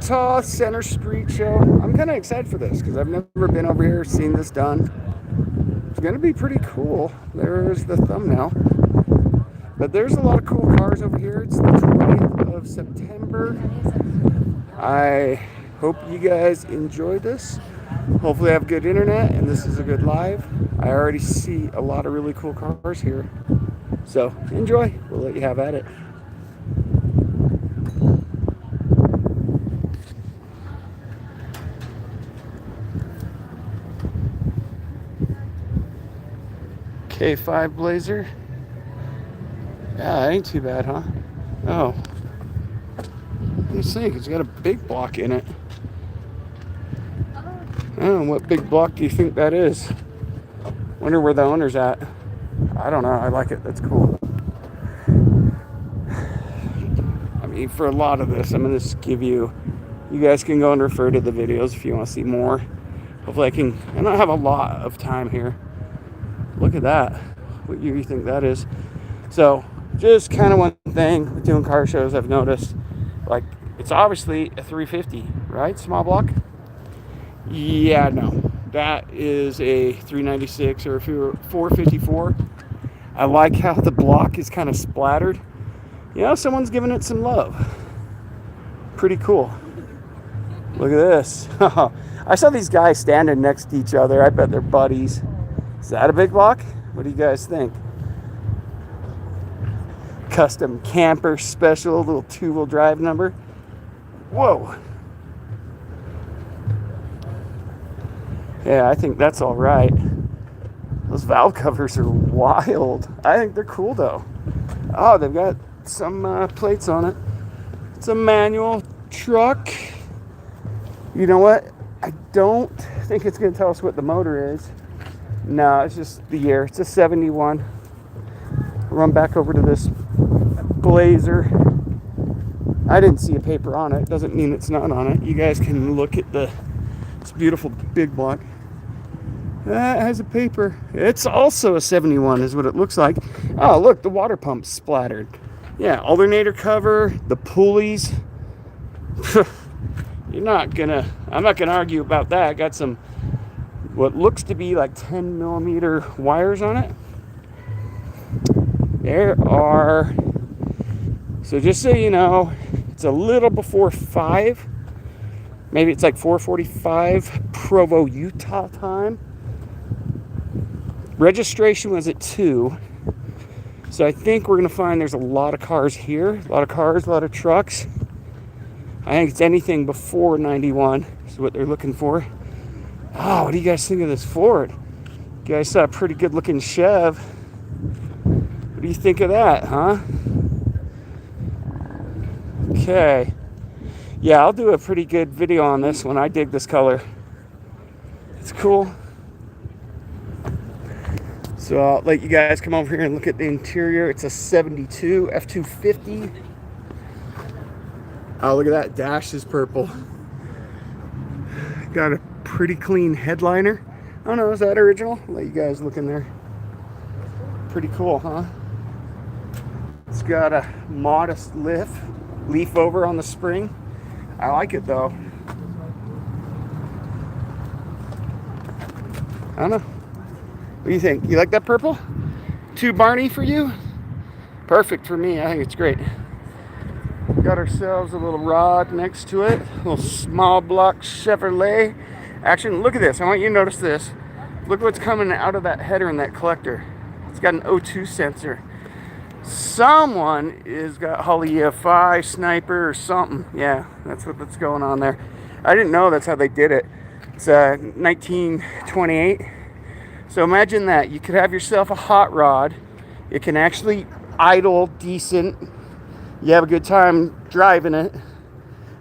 Utah Center Street Show. I'm kind of excited for this because I've never been over here, seen this done. It's going to be pretty cool. There's the thumbnail. But there's a lot of cool cars over here. It's the 20th of September. I hope you guys enjoy this. Hopefully I have good internet and this is a good live. I already see a lot of really cool cars here. So enjoy. We'll let you have at it. K5 Blazer. Yeah, that ain't too bad, huh? Oh. Let me see, it's got a big block in it. Oh, what big block do you think that is? Wonder where the owner's at. I don't know, I like it, that's cool. I mean, for a lot of this, I'm gonna just give you guys can go and refer to the videos if you want to see more. Hopefully I don't have a lot of time here. Look at that. What year do you think that is? So, just kind of one thing with doing car shows I've noticed, like, it's obviously a 350, right? Small block? Yeah, no. That is a 396 or a 454. I like how the block is kind of splattered. You know, someone's giving it some love. Pretty cool. Look at this. I saw these guys standing next to each other. I bet they're buddies. Is that a big block? What do you guys think? Custom camper special, little 2-wheel drive number. Whoa. Yeah, I think that's all right. Those valve covers are wild. I think they're cool though. Oh, they've got some plates on it. It's a manual truck. You know what? I don't think it's going to tell us what the motor is. No, it's just the year. It's a 71. Run back over to this Blazer. I didn't see a paper on it. Doesn't mean it's not on it. You guys can look at this beautiful big block. That has a paper. It's also a 71 is what it looks like. Oh, look, the water pump's splattered. Yeah, alternator cover, the pulleys. I'm not gonna argue about that. Got some what looks to be like 10 millimeter wires on it. There are, so just so you know, it's a little before 5. Maybe it's like 4:45 Provo, Utah time. Registration was at 2. So I think we're going to find there's a lot of cars here. A lot of cars, a lot of trucks. I think it's anything before 91 is what they're looking for. Oh, what do you guys think of this Ford? You guys saw a pretty good looking Chev. What do you think of that, huh? Okay. Yeah, I'll do a pretty good video on this one. I dig this color. It's cool. So I'll let you guys come over here and look at the interior. It's a 72 F250. Oh, look at that. Dash is purple. Got a pretty clean headliner. I don't know, is that original? I'll let you guys look in there. Pretty cool, huh? It's got a modest leaf over on the spring. I like it though. I don't know. What do you think? You like that purple? Too Barney for you? Perfect for me. I think it's great. Got ourselves a little rod next to it. A little small block Chevrolet. Actually, look at this. I want you to notice this. Look what's coming out of that header in that collector. It's got an O2 sensor. Someone is got Holly EFI, Sniper, or something. Yeah, that's what's going on there. I didn't know that's how they did it. It's 1928. So imagine that. You could have yourself a hot rod. It can actually idle decent. You have a good time driving it.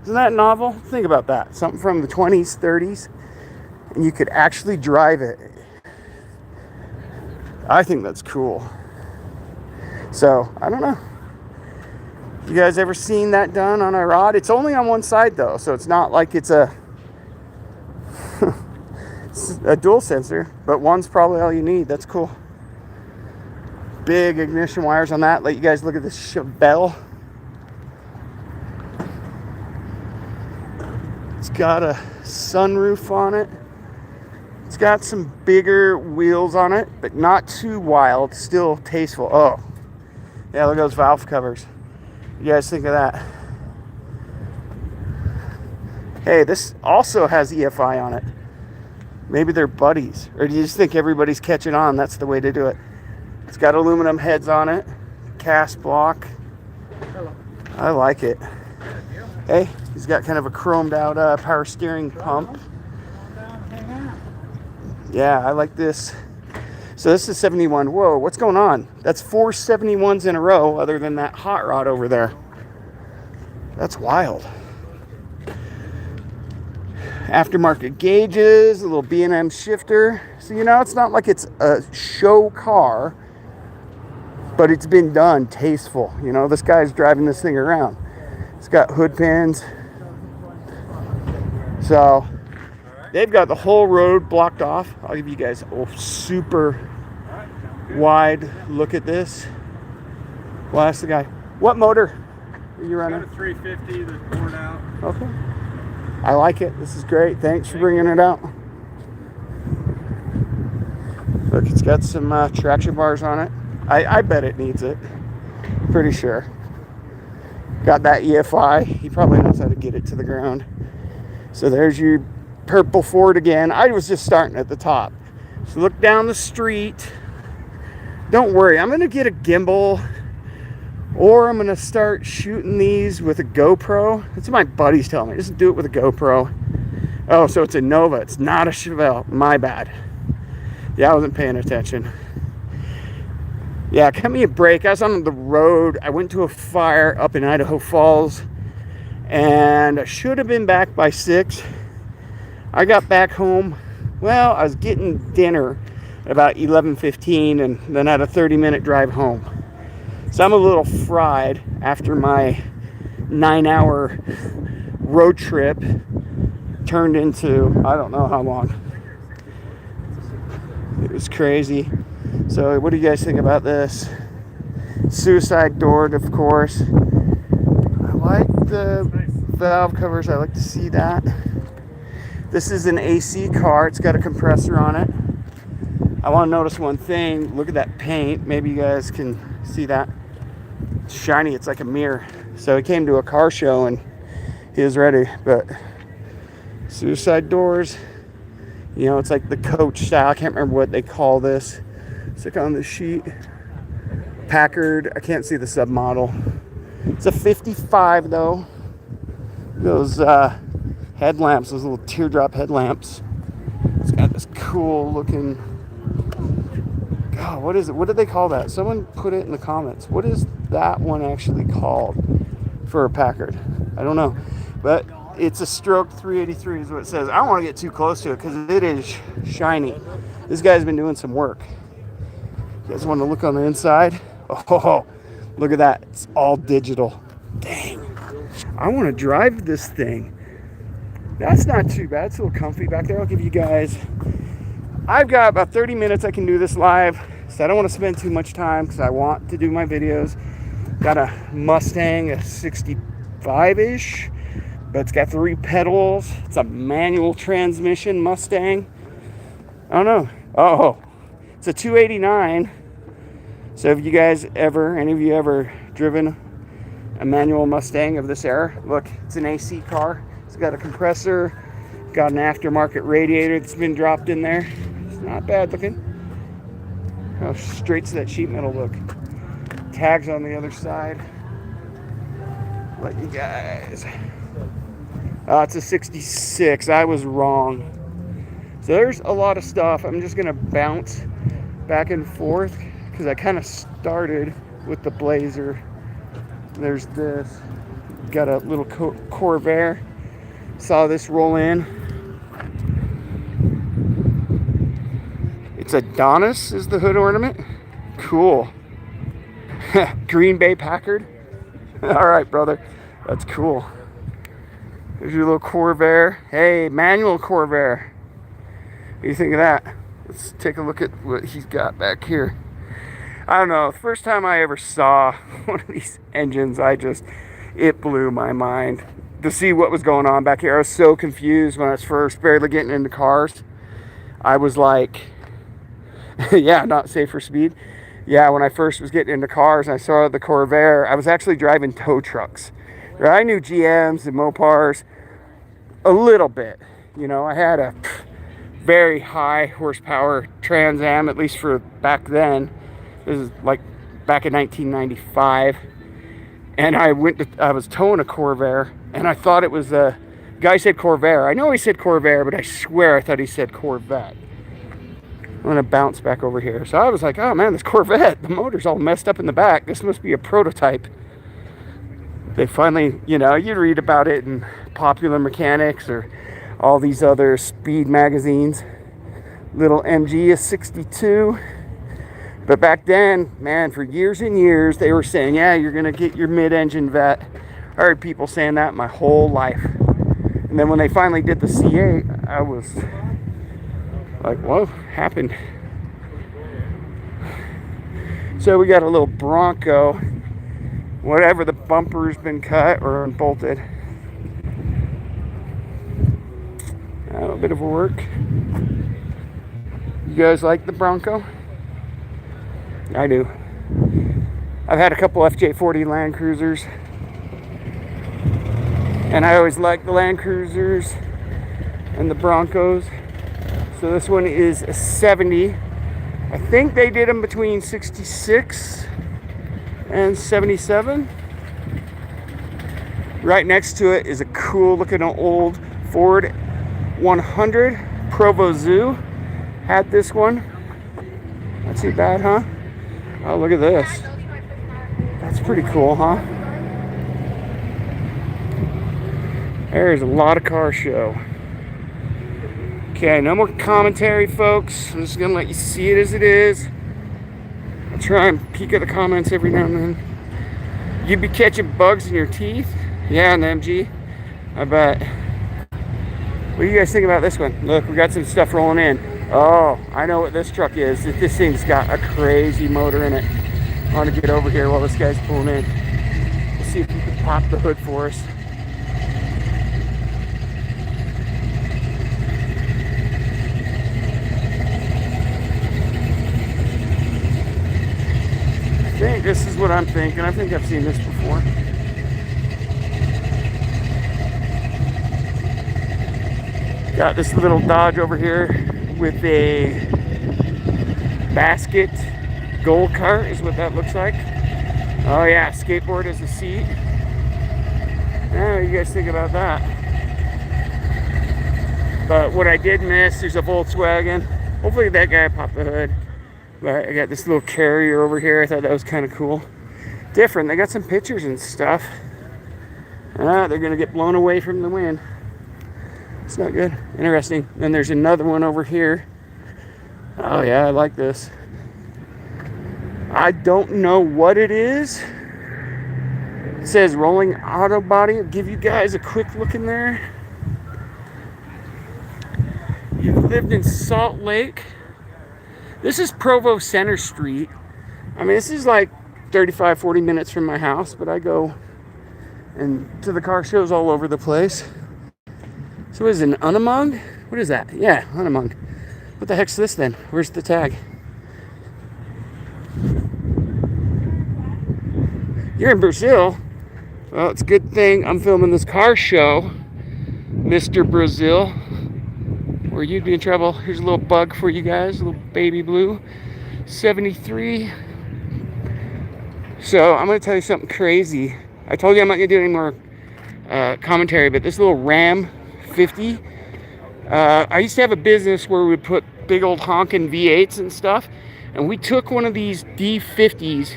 Isn't that novel? Think about that. Something from the 20s, 30s. And you could actually drive it. I think that's cool. So, I don't know. You guys ever seen that done on a rod? It's only on one side though, so it's not like it's a a dual sensor, but one's probably all you need. That's cool. Big ignition wires on that. Let you guys look at this Chevelle. It's got a sunroof on it. It's got some bigger wheels on it, but not too wild. Still tasteful. Oh, yeah, look at those valve covers. What do you guys think of that? Hey, this also has EFI on it. Maybe they're buddies. Or do you just think everybody's catching on? That's the way to do it. It's got aluminum heads on it. Cast block. I like it. Hey, he's got kind of a chromed out power steering pump. Yeah, I like this. So this is 71. Whoa, what's going on? That's 4 71s in a row other than that hot rod over there. That's wild. Aftermarket gauges, a little B&M shifter. So, you know, it's not like it's a show car, but it's been done tasteful. You know, this guy's driving this thing around. It's got hood pins. So, they've got the whole road blocked off. I'll give you guys a super wide look at this. Well, that's the guy. What motor are you running? Got a 350 that's poured out. Okay. I like it. This is great. Thanks for bringing it out. Look, it's got some traction bars on it. I bet it needs it. Pretty sure. Got that EFI. He probably knows how to get it to the ground. So there's your purple Ford again. I was just starting at the top. So look down the street. Don't worry. I'm going to get a gimbal. Or I'm going to start shooting these with a GoPro. That's what my buddies tell me. Just do it with a GoPro. Oh, so it's a Nova. It's not a Chevelle. My bad. Yeah, I wasn't paying attention. Yeah, cut me a break. I was on the road. I went to a fire up in Idaho Falls. And I should have been back by 6. I got back home. Well, I was getting dinner at about 11:15. And then I had a 30-minute drive home. So I'm a little fried after my 9-hour road trip turned into, I don't know how long. It was crazy. So what do you guys think about this? Suicide door, of course. I like the valve covers. I like to see that. This is an AC car. It's got a compressor on it. I want to notice one thing. Look at that paint. Maybe you guys can see that. It's shiny. It's like a mirror. So he came to a car show and he was ready. But suicide doors, you know, it's like the coach style. I can't remember what they call this. It's like on the sheet. Packard. I can't see the submodel. It's a 55 though. Those headlamps, those little teardrop headlamps. It's got this cool looking. God, what is it? What did they call that? Someone put it in the comments. What is that one actually called for a Packard? I don't know. But it's a stroke 383 is what it says. I don't want to get too close to it because it is shiny. This guy's been doing some work. You guys want to look on the inside? Oh, look at that. It's all digital. Dang. I want to drive this thing. That's not too bad. It's a little comfy back there. I'll give you guys... I've got about 30 minutes I can do this live, so I don't want to spend too much time because I want to do my videos. Got a Mustang, a 65-ish, but it's got 3 pedals. It's a manual transmission Mustang. I don't know. Oh, it's a 289. So if you guys ever, any of you ever driven a manual Mustang of this era, look, it's an AC car. It's got a compressor, got an aftermarket radiator that's been dropped in there. It's not bad looking. How straight's that sheet metal look? Tags on the other side. Let you guys. It's a 66. I was wrong. So there's a lot of stuff. I'm just gonna bounce back and forth because I kind of started with the Blazer. There's this. Got a little Corvair. Saw this roll in. It's Adonis is the hood ornament. Cool. Green Bay Packard. All right, brother. That's cool. There's your little Corvair. Hey, manual Corvair. What do you think of that? Let's take a look at what he's got back here. I don't know. The first time I ever saw one of these engines, it blew my mind. to see what was going on back here. I was so confused when I was first barely getting into cars. I was like, yeah, not safe for speed. Yeah, when I first was getting into cars and I saw the Corvair, I was actually driving tow trucks. I knew GMs and Mopars a little bit. You know, I had a very high horsepower Trans Am, at least for back then. This is like back in 1995. And I was towing a Corvair, and I thought it was a guy said Corvair. I know he said Corvair, but I swear I thought he said Corvette. I'm gonna bounce back over here. So I was like, oh man, this Corvette, the motor's all messed up in the back. This must be a prototype. They finally, you know, you read about it in Popular Mechanics or all these other speed magazines. Little MG is 62. But back then, man, for years and years, they were saying, yeah, you're going to get your mid-engine vet. I heard people saying that my whole life. And then when they finally did the C8, I was like, what happened? So we got a little Bronco. Whatever, the bumper's been cut or unbolted. A bit of work. You guys like the Bronco? I do. I've had a couple FJ40 Land Cruisers, and I always like the Land Cruisers and the Broncos. So this one is a 70. I think they did them between 66 and 77. Right next to it is a cool looking old Ford 100 Provo Zoo. Had this one. Not too bad, huh? Oh, look at this. That's pretty cool, huh? There's a lot of car show. Okay, no more commentary, folks. I'm just gonna let you see it as it is. I'll try and peek at the comments every now and then. You be catching bugs in your teeth? Yeah, an MG. I bet. What do you guys think about this one? Look, we got some stuff rolling in. Oh, I know what this truck is. This thing's got a crazy motor in it. I want to get over here while this guy's pulling in. We'll see if he can pop the hood for us. I think this is what I'm thinking. I think I've seen this before. Got this little Dodge over here with a basket gold cart is what that looks like. Oh yeah, skateboard as a seat. What do you guys think about that? But what I did miss, there's a Volkswagen. Hopefully that guy popped the hood. But I got this little carrier over here. I thought that was kind of cool. Different. They got some pictures and stuff. They're gonna get blown away from the wind. It's not good. Interesting. Then there's another one over here. Oh yeah, I like this. I don't know what it is. It says rolling auto body. I'll give you guys a quick look in there. You've lived in Salt Lake. This is Provo Center Street. I mean, this is like 35, 40 minutes from my house, but I go and to the car shows all over the place. So is it an Unamog? What is that? Yeah, Unamog. What the heck's this then? Where's the tag? You're in Brazil. Well, it's a good thing I'm filming this car show, Mr. Brazil, or you'd be in trouble. Here's a little bug for you guys, a little baby blue, 73. So I'm going to tell you something crazy. I told you I'm not going to do any more commentary, but this little Ram 50, I used to have a business where we would put big old honking V8s and stuff, and we took one of these D50s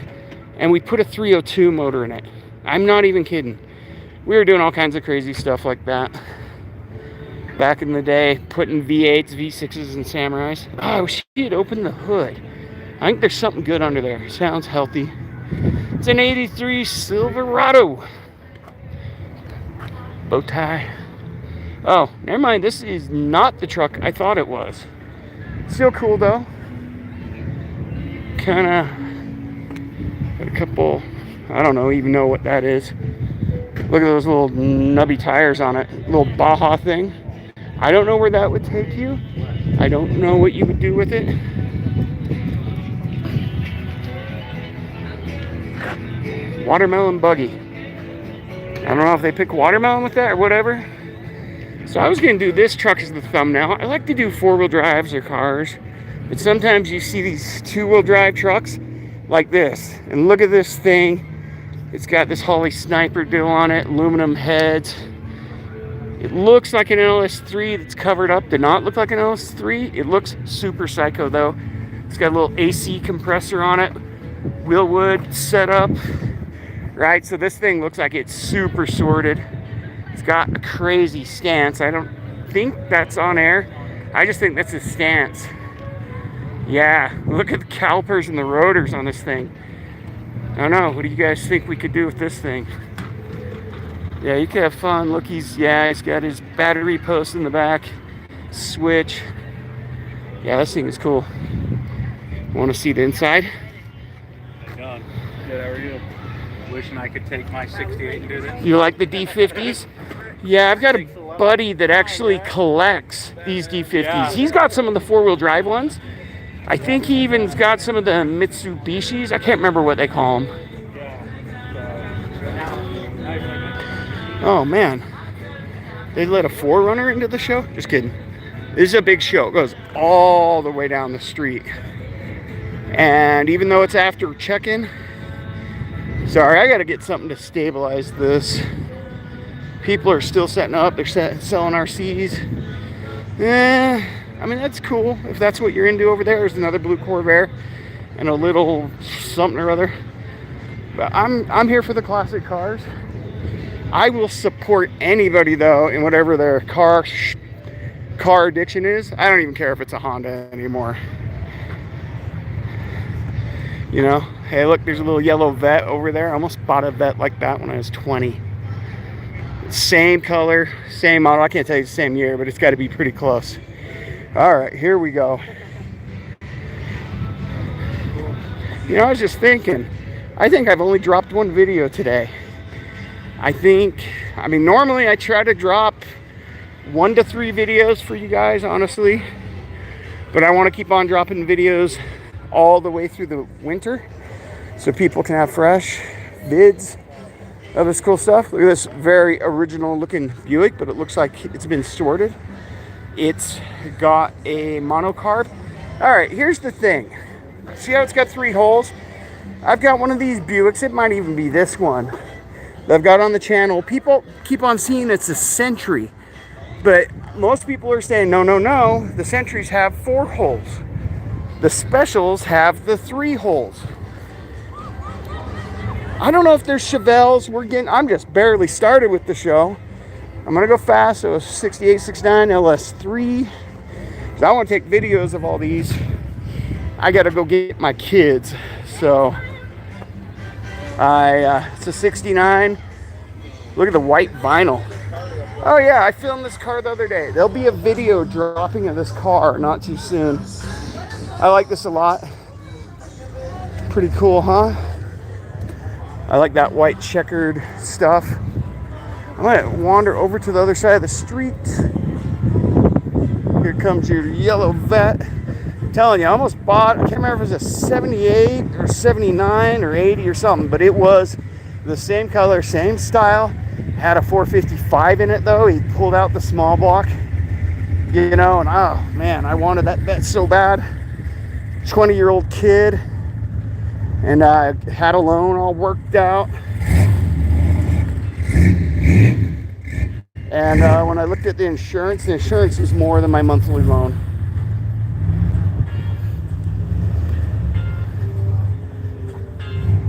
and we put a 302 motor in it. I'm not even kidding. We were doing all kinds of crazy stuff like that back in the day, putting V8s, V6s, and Samurais. Oh, she had opened the hood. I think there's something good under there. Sounds healthy. It's an 83 Silverado. Bow tie. Oh, never mind. This is not the truck I thought it was. Still cool though. Kind of got a couple. I don't know even know what that is. Look at those little nubby tires on it. Little Baja thing. I don't know where that would take you. I don't know what you would do with it. Watermelon buggy. I don't know if they pick watermelon with that or whatever. So I was going to do this truck as the thumbnail. I like to do four-wheel drives or cars. But sometimes you see these two-wheel drive trucks like this. And look at this thing. It's got this Holly Sniper deal on it. Aluminum heads. It looks like an LS3 that's covered up. Did not look like an LS3. It looks super psycho though. It's got a little AC compressor on it. Wheel wood setup. Right, so this thing looks like it's super sorted. It's got a crazy stance. I don't think that's on air. I just think that's a stance. Yeah, look at the calipers and the rotors on this thing. I don't know, what do you guys think we could do with this thing? Yeah, you could have fun. Look, he's got his battery post in the back. Switch. Yeah, this thing is cool. Want to see the inside? John, good, how are you? Wishing I could take my 68 and do this. You like the D50s? Yeah, I've got a buddy that actually collects these D50s. He's got some of the four-wheel drive ones. I think he even's got some of the Mitsubishis. I can't remember what they call them. Oh man, they let a 4Runner into the show? Just kidding. This is a big show. It goes all the way down the street. And even though it's after check-in, sorry, I gotta get something to stabilize this. People are still setting up. They're selling RCs. I mean, that's cool. If that's what you're into over there. There's another blue Corvair and a little something or other. But I'm here for the classic cars. I will support anybody though in whatever their car addiction is. I don't even care if it's a Honda anymore. You know, hey, look, there's a little yellow Vet over there. I almost bought a Vet like that when I was 20. Same color, same model. I can't tell you the same year, but it's got to be pretty close. All right, here we go. You know, I was just thinking, I think I've only dropped one video today. I mean, normally I try to drop 1 to 3 videos for you guys, honestly. But I want to keep on dropping videos all the way through the winter so people can have fresh vids of this cool stuff. Look at this very original looking Buick, but it looks like it's been sorted. It's got a monocarb. All right, here's the thing. See how it's got 3 holes? I've got one of these Buicks. It might even be this one that I've got on the channel. People keep on seeing it's a Century, but most people are saying no, the Centuries have 4 holes. The Specials have the 3 holes. I don't know if there's Chevelles. I'm just barely started with the show. I'm gonna go fast. So 68, 69, LS3. Because I want to take videos of all these. I gotta go get my kids. So it's a 69. Look at the white vinyl. Oh yeah, I filmed this car the other day. There'll be a video dropping of this car not too soon. I like this a lot. Pretty cool, huh? I like that white checkered stuff. I'm gonna wander over to the other side of the street. Here comes your yellow Vet. I'm telling you, I almost bought, I can't remember if it was a 78 or 79 or 80 or something, but it was the same color, same style. Had a 455 in it though. He pulled out the small block, you know, and oh man, I wanted that Vet so bad. 20-year-old kid, and I had a loan all worked out. And when I looked at the insurance was more than my monthly loan.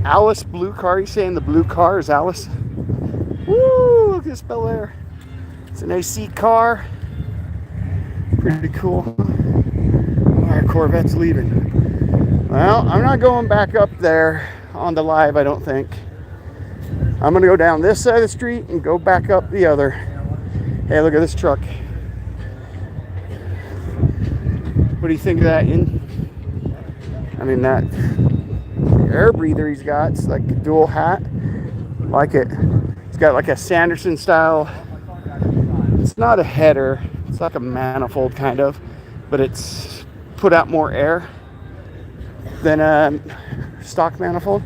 Alice blue car. You saying the blue car is Alice? Woo! Look at this Bel Air. It's an AC car. Pretty cool. Our Corvette's leaving. Well, I'm not going back up there on the live, I don't think. I'm gonna go down this side of the street and go back up the other. Hey, look at this truck. What do you think of that? I mean, that air breather he's got, it's like a dual hat. Like it. It's got like a Sanderson style. It's not a header. It's like a manifold kind of, but it's put out more air than a stock manifold.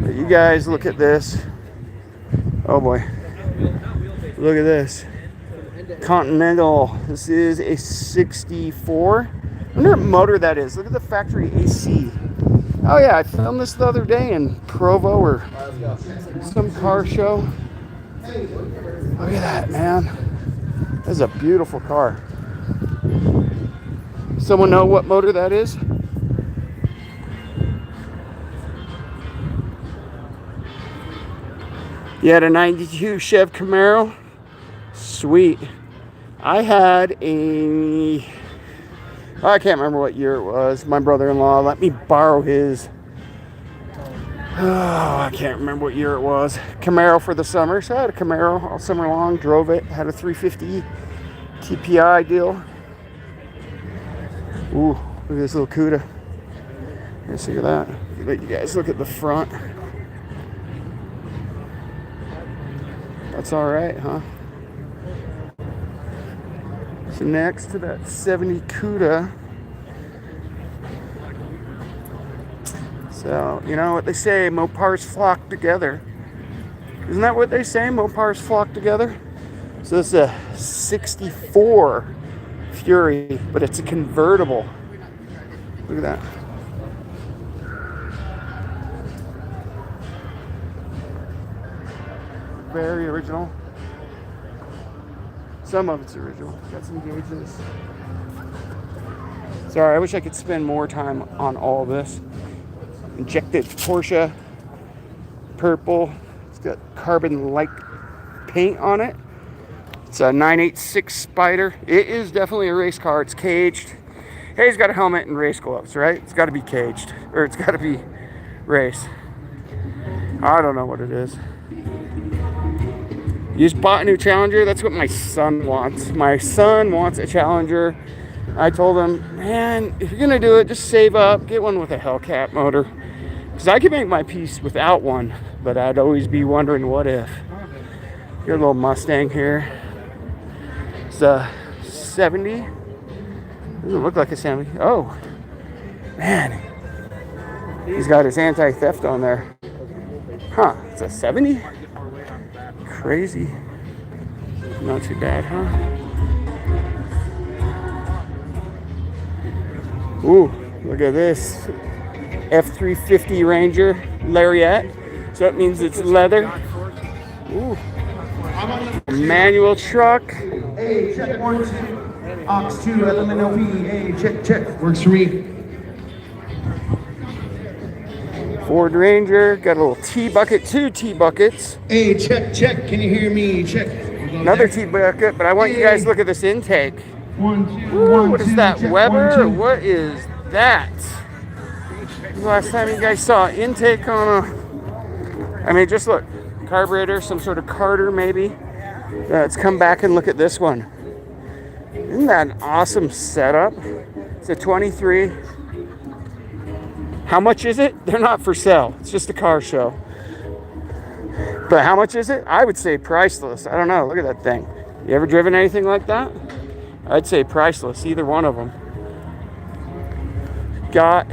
But you guys look at this. Oh boy. Look at this. Continental. This is a 64. I wonder what motor that is. Look at the factory AC. Oh yeah, I filmed this the other day in Provo or some car show. Look at that, man. That's a beautiful car. Someone know what motor that is? You had a 92 Chev Camaro? Sweet. I had a... I can't remember what year it was. My brother-in-law let me borrow his... Oh, I can't remember what year it was. Camaro for the summer. So I had a Camaro all summer long. Drove it. Had a 350 TPI deal. Ooh, look at this little CUDA. Let's look at that. Let you guys look at the front. That's all right, huh? So next to that 70 CUDA. So, you know what they say, Mopars flock together. Isn't that what they say? Mopars flock together? So this is a 64 Fury, but it's a convertible. Look at that. Very original. Some of it's original. Got some gauges. Sorry, I wish I could spend more time on all this. Injected Porsche. Purple. It's got carbon-like paint on it. It's a 986 Spider. It is definitely a race car. It's caged. Hey, it's got a helmet and race gloves, right? It's got to be caged. Or it's got to be race. I don't know what it is. You just bought a new Challenger? That's what my son wants. My son wants a Challenger. I told him, man, if you're going to do it, just save up. Get one with a Hellcat motor. Because I could make my peace without one. But I'd always be wondering, what if? Your little Mustang here. It's a 70. Doesn't look like a 70. Oh, man. He's got his anti-theft on there. Huh, it's a 70? Crazy. Not too bad, huh? Ooh, look at this. F350 Ranger Lariat. So that means it's leather. Ooh. Manual truck. Hey, check 1, 2. Aux 2, LMNOP. Hey, check. Works for me. Ford Ranger. Got a little T-bucket, 2 T-buckets. Hey, check. Can you hear me? Check. Another T-bucket, but I want you guys to look at this intake. 1, 2, Ooh, 1, what is 2, that, check, Weber? 1, 2. What is that? The last time you guys saw intake on a... I mean, just look. Carburetor, some sort of Carter maybe. Let's come back and look at this one. Isn't that an awesome setup? It's a 23. How much is it? They're not for sale. It's just a car show. But how much is it? I would say priceless. I don't know. Look at that thing. You ever driven anything like that? I'd say priceless. Either one of them. Got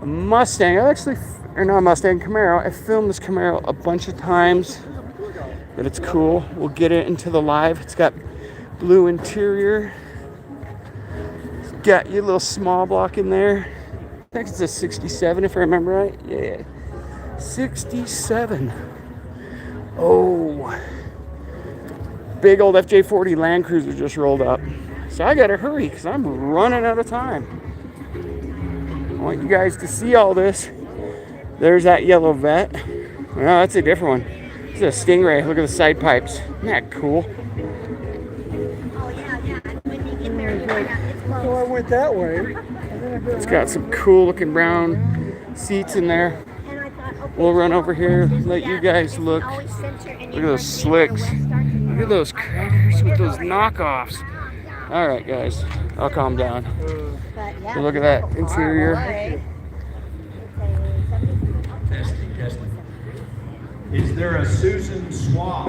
a Mustang. Or not a Mustang, Camaro. I filmed this Camaro a bunch of times. But it's cool. We'll get it into the live. It's got blue interior. It's got your little small block in there. I think it's a 67 if I remember right. Yeah. 67. Oh. Big old FJ40 Land Cruiser just rolled up. So I gotta hurry because I'm running out of time. I want you guys to see all this. There's that yellow Vet. No, that's a different one. It's a Stingray. Look at the side pipes. Isn't that cool? Oh, yeah. When you get there, you find out it's closed. So I went that way. It's got some cool looking brown seats in there. And I thought, okay, We'll run over here, let you guys look. always censor and Look at those slicks. Look at those crackers with those knockoffs. All right, guys. I'll calm down. So look at that interior. Is there a Susan swap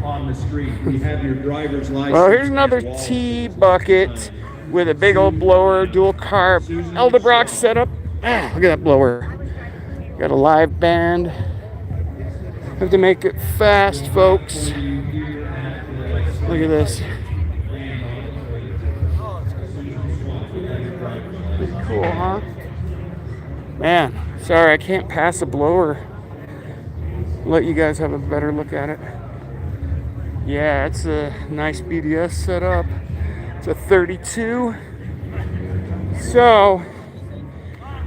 on the street? We have your driver's license. Well, here's another and wallet. T bucket with a big old blower, dual carb, Eldebrock setup. Ah, look at that blower. Got a live band. Have to make it fast, folks. Look at this. Pretty cool, huh? Man, sorry, I can't pass a blower. Let you guys have a better look at it. Yeah, it's a nice BDS setup. It's a 32. So,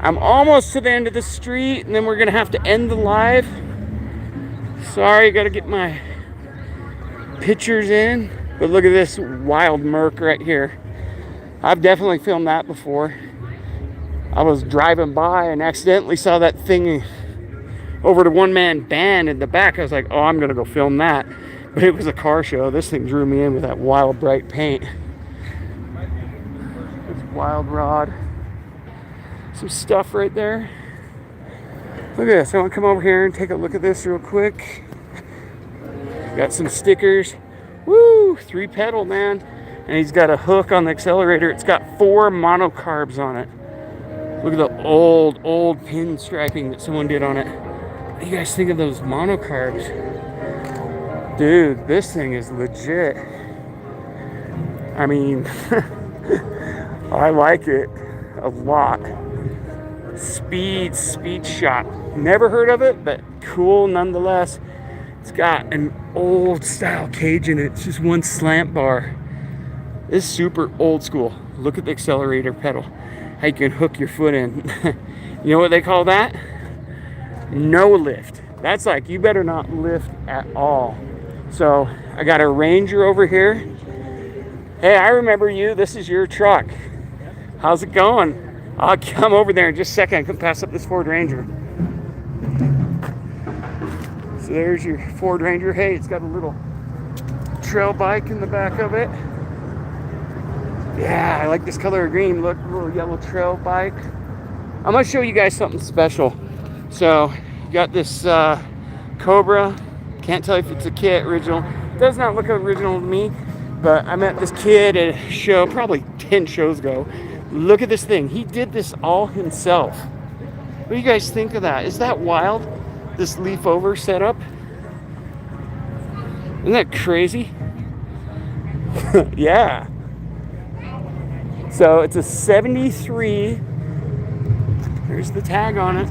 I'm almost to the end of the street, and then we're gonna have to end the live. Sorry, gotta get my pictures in. But look at this wild Merc right here. I've definitely filmed that before. I was driving by and accidentally saw that thing over to One Man Band in the back. I was like, oh, I'm gonna go film that. But it was a car show. This thing drew me in with that wild bright paint. It's wild rod. Some stuff right there. Look at this. I want to come over here and take a look at this real quick. Got some stickers. Woo! 3 pedal, man. And he's got a hook on the accelerator. It's got 4 monocarbs on it. Look at the old pin striping that someone did on it. What do you guys think of those monocarbs? Dude, this thing is legit. I mean, I like it a lot. Speed shot. Never heard of it, but cool nonetheless. It's got an old style cage in it. It's just one slant bar. It's super old school. Look at the accelerator pedal. How you can hook your foot in. You know what they call that? No lift. That's like, you better not lift at all. So I got a Ranger over here. Hey, I remember you. This is your truck. How's it going? I'll come over there in just a second. I can pass up this Ford Ranger. So there's your Ford Ranger. Hey, it's got a little trail bike in the back of it. Yeah, I like this color of green. Look, little yellow trail bike. I'm gonna show you guys something special. So, you got this Cobra. Can't tell if it's a kit original. Does not look original to me, but I met this kid at a show probably 10 shows ago. Look at this thing. He did this all himself. What do you guys think of that? Is that wild? This leaf over setup? Isn't that crazy? Yeah. So it's a 73. There's the tag on it.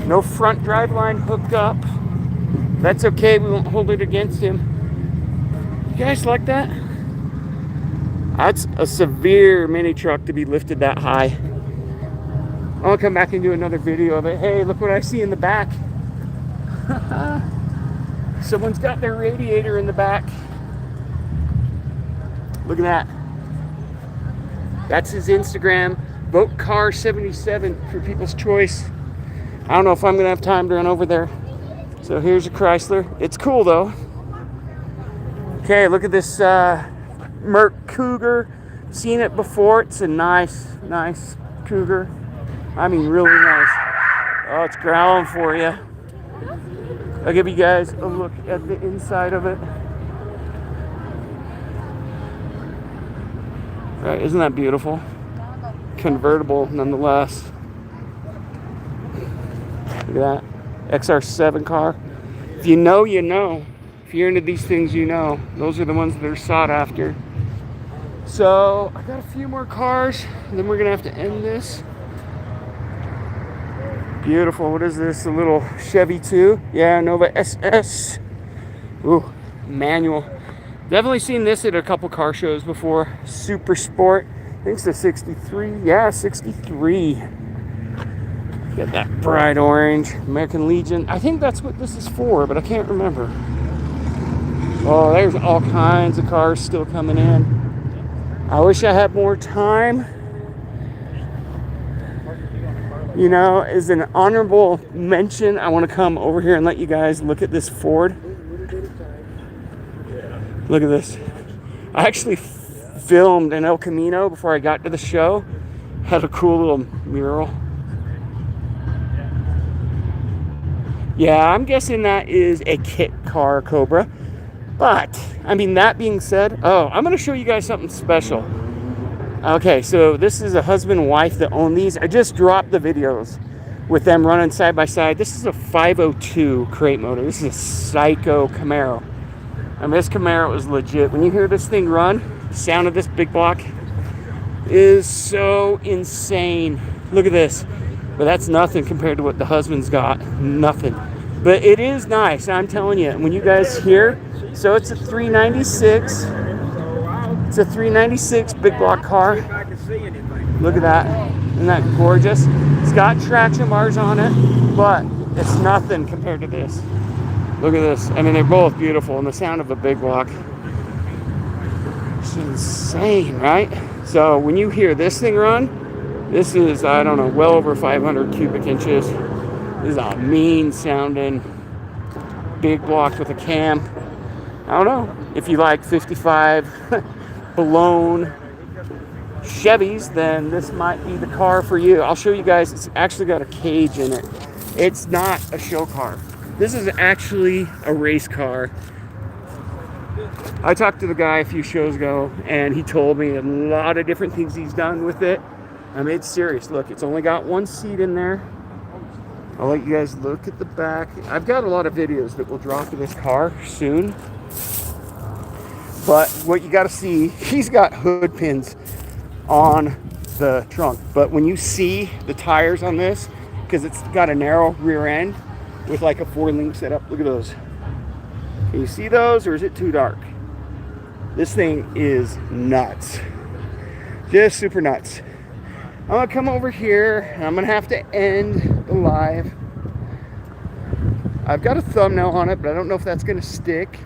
No front drive line hooked up. That's okay, we won't hold it against him. You guys like that? That's a severe mini truck to be lifted that high. I'll come back and do another video of it. Hey, look what I see in the back. Someone's got their radiator in the back. Look at that. That's his Instagram. Vote car 77 for People's Choice. I don't know if I'm gonna have time to run over there. So here's a Chrysler. It's cool though. Okay, look at this Merc Cougar. Seen it before. It's a nice Cougar. I mean, really nice. Oh, it's growling for you. I'll give you guys a look at the inside of it. Right, isn't that beautiful? Convertible nonetheless. Look at that. XR7 car. If you know, you know. If you're into these things, you know. Those are the ones that are sought after. So, I got a few more cars, and then we're going to have to end this. Beautiful. What is this? A little Chevy 2. Yeah, Nova SS. Ooh, manual. Definitely seen this at a couple car shows before. Super Sport. I think it's the 63. Yeah, 63. Got that bright orange. American Legion. I think that's what this is for, but I can't remember. Oh, there's all kinds of cars still coming in. I wish I had more time. You know, as an honorable mention, I want to come over here and let you guys look at this Ford. Look at this. I actually filmed in El Camino before I got to the show. Had a cool little mural. Yeah, I'm guessing that is a kit car Cobra. But, I mean, that being said, oh, I'm going to show you guys something special. Okay, so this is a husband and wife that own these. I just dropped the videos with them running side by side. This is a 502 crate motor. This is a psycho Camaro. I mean, this Camaro is legit. When you hear this thing run, the sound of this big block is so insane. Look at this. But that's nothing compared to what the husband's got. Nothing. But it is nice, I'm telling you. When you guys hear, so it's a 396. It's a 396 big block car. Look at that. Isn't that gorgeous? It's got traction bars on it, but it's nothing compared to this. Look at this. I mean, they're both beautiful, and the sound of a big block. It's insane, right? So when you hear this thing run, this is, I don't know, well over 500 cubic inches. This is a mean sounding big block with a cam. I don't know. If you like 55 blown Chevys, then this might be the car for you. I'll show you guys. It's actually got a cage in it. It's not a show car. This is actually a race car. I talked to the guy a few shows ago, and he told me a lot of different things he's done with it. I mean, it's serious. Look, it's only got one seat in there. I'll let you guys look at the back. I've got a lot of videos that will drop of this car soon. But what you got to see, he's got hood pins on the trunk. But when you see the tires on this, because it's got a narrow rear end with like a 4-link setup, look at those. Can you see those, or is it too dark? This thing is nuts. Just super nuts. I'm going to come over here, and I'm going to have to end the live. I've got a thumbnail on it, but I don't know if that's going to stick.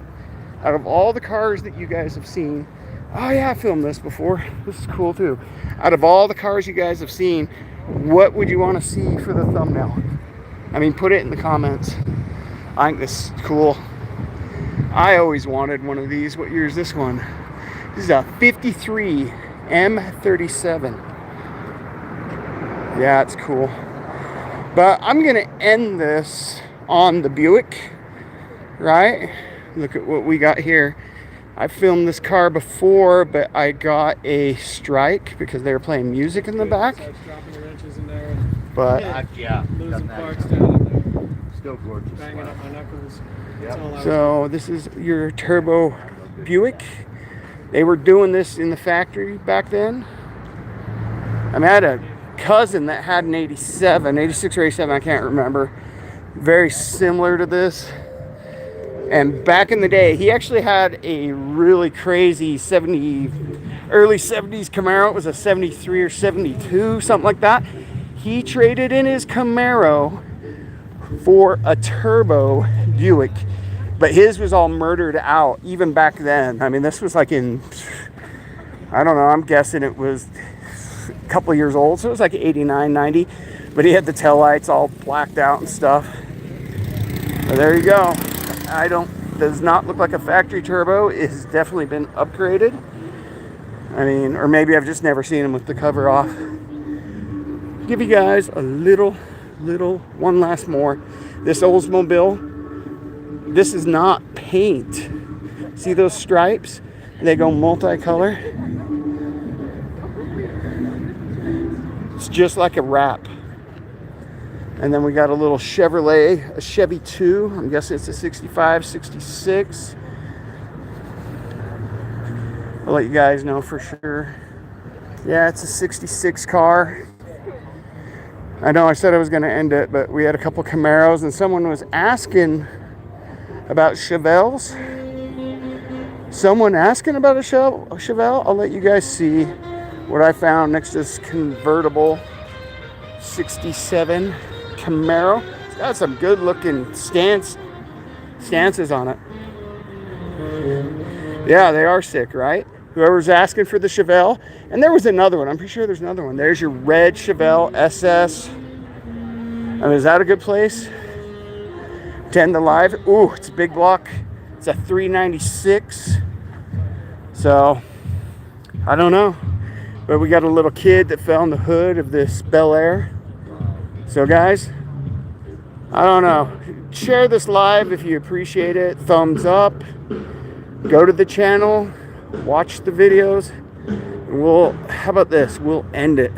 Out of all the cars that you guys have seen, oh yeah, I filmed this before. This is cool too. Out of all the cars you guys have seen, what would you want to see for the thumbnail? I mean, put it in the comments. I think this is cool. I always wanted one of these. What year is this one? This is a 53 M37. Yeah, it's cool. But I'm going to end this on the Buick, right? Look at what we got here. I filmed this car before, but I got a strike because they were playing music in the back. Dropping the wrenches in there. But yeah, Losing parts down in there. still gorgeous. Banging up my knuckles. Yep. That's all I was so this is your turbo Buick. They were doing this in the factory back then. I mean, I had a cousin that had an 87, 86 or 87, I can't remember. Very similar to this. And back in the day, he actually had a really crazy early 70s Camaro. It was a 73 or 72, something like that. He traded in his Camaro for a turbo Buick. But his was all murdered out, even back then. I mean, this was like in, I don't know, I'm guessing it was a couple of years old. So it was like 89, 90. But he had the taillights all blacked out and stuff. But there you go. Does not look like a factory turbo. It has definitely been upgraded. I mean, or maybe I've just never seen them with the cover off. Give you guys a little one last more. This Oldsmobile, this is not paint. See those stripes? They go multicolor. It's just like a wrap. And then we got a little Chevrolet, a Chevy 2. I'm guessing it's a 65, 66. I'll let you guys know for sure. Yeah, it's a 66 car. I know I said I was going to end it, but we had a couple Camaros, and someone was asking about Chevelles. Someone asking about a Chevelle. I'll let you guys see what I found next to this convertible 67 Camaro. It's got some good looking stances on it. Yeah, they are sick, right? Whoever's asking for the Chevelle. And there was another one. I'm pretty sure there's another one. There's your red Chevelle SS. I mean, is that a good place to end the live? Ooh, it's a big block. It's a 396. So, I don't know. But we got a little kid that fell in the hood of this Bel Air. So guys, I don't know. share this live if you appreciate it. Thumbs up. Go to the channel. Watch the videos. And how about this? We'll end it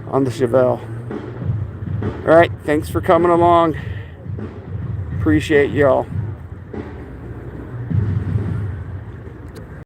on the Chevelle. All right. Thanks for coming along. Appreciate y'all.